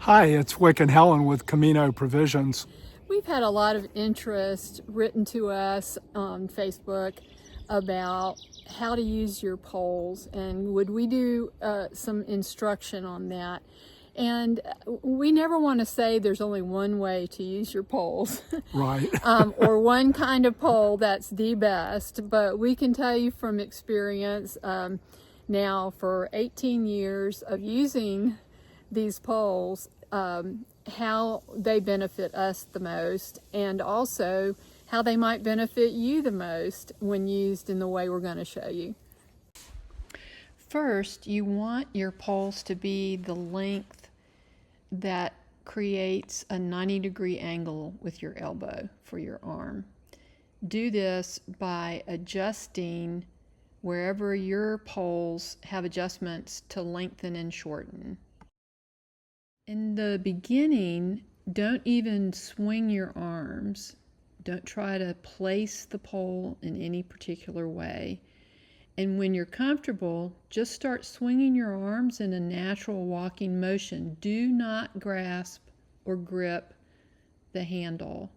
Hi, it's Wick and Helen with Camino Provisions. We've had a lot of interest written to us on Facebook about how to use your poles, and would we do some instruction on that. And we never want to say there's only one way to use your poles Right. or one kind of pole that's the best, but we can tell you from experience now for 18 years of using these poles, how they benefit us the most, and also how they might benefit you the most when used in the way we're going to show you. First, you want your poles to be the length that creates a 90-degree angle with your elbow for your arm. Do this by adjusting wherever your poles have adjustments to lengthen and shorten. In the beginning, don't even swing your arms. Don't try to place the pole in any particular way. And when you're comfortable, just start swinging your arms in a natural walking motion. Do not grasp or grip the handle.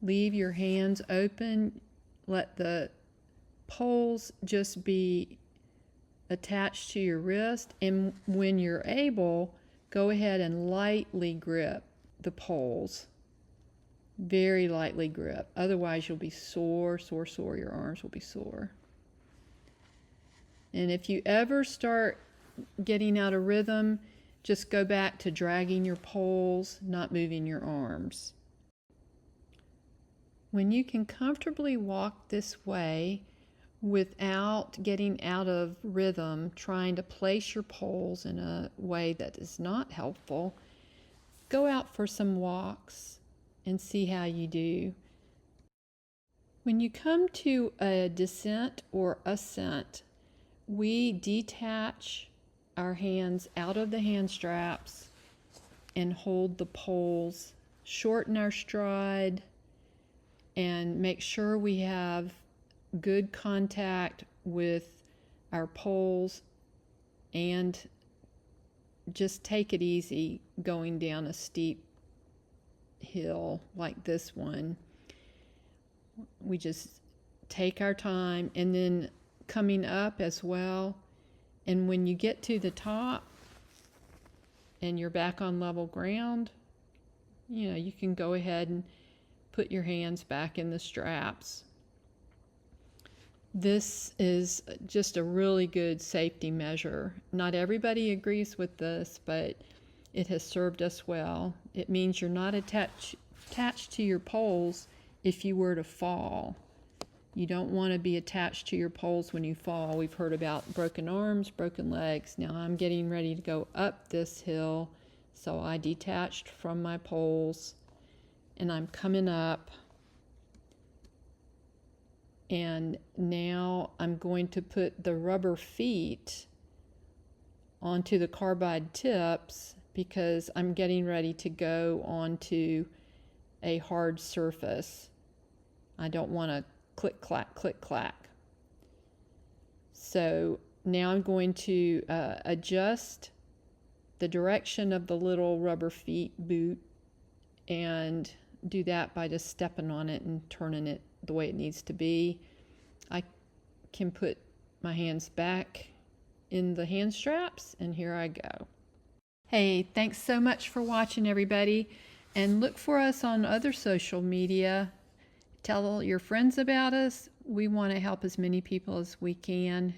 Leave your hands open. Let the poles just be attached to your wrist, and when you're able, go ahead and lightly grip the poles. Very lightly grip. Otherwise you'll be sore. Your arms will be sore. And if you ever start getting out of rhythm, just go back to dragging your poles, not moving your arms. When you can comfortably walk this way without getting out of rhythm, trying to place your poles in a way that is not helpful, go out for some walks and see how you do. When you come to a descent or ascent, we detach our hands out of the hand straps and hold the poles, shorten our stride, and make sure we have good contact with our poles, and just take it easy going down a steep hill like this one. We just take our time, and then coming up as well. And when you get to the top and you're back on level ground, you can go ahead and put your hands back in the straps. This is just a really good safety measure. Not everybody agrees with this, but it has served us well. It means you're not attached to your poles if you were to fall. You don't want to be attached to your poles when you fall. We've heard about broken arms, broken legs. Now I'm getting ready to go up this hill, so I detached from my poles, and I'm coming up. And now I'm going to put the rubber feet onto the carbide tips because I'm getting ready to go onto a hard surface. I don't want to click, clack, click, clack. So now I'm going to adjust the direction of the little rubber feet boot, and do that by just stepping on it and turning it the way it needs to be. I can put my hands back in the hand straps, and here I go. Hey, thanks so much for watching, everybody, and look for us on other social media. Tell your friends about us. We want to help as many people as we can